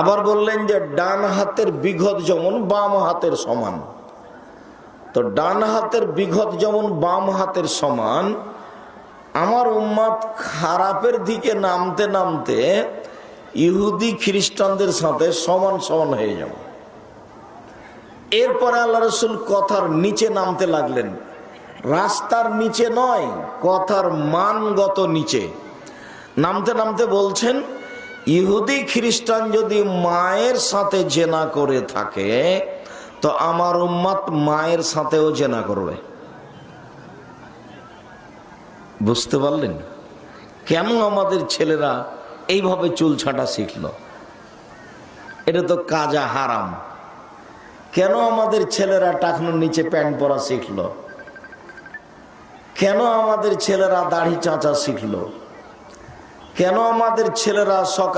আবার বললেন যে ডান হাতের বিঘত যেমন বাম হাতের সমান। তো ডান হাতের বিঘত যেমন বাম হাতের সমান, আমার উম্মত খারাপের দিকে নামতে নামতে ইহুদি খ্রিস্টানদের সাথে সমান সমান হয়ে যাবে। এরপরে আল্লাহ রসুল কথার নিচে নামতে লাগলেন, রাস্তার নিচে নয়, কথার মানগত নিচে নামতে নামতে বলছেন, ইহুদি খ্রিস্টান যদি মায়ের সাথে জেনা করে থাকে তো আমার উম্মত মায়ের সাথেও জেনা করবে। বুঝতে পারলেন কেন আমাদের ছেলেরা এইভাবে চুল ছাঁটা শিখলো? এটা তো কাজা হারাম। কেন আমাদের ছেলেরা টাকনুর নিচে প্যান্ট পরা শিখলো? কেন আমাদের ছেলেরা দাড়ি চাঁচা শিখলো? কেন আমাদের ছেলেরা সকাল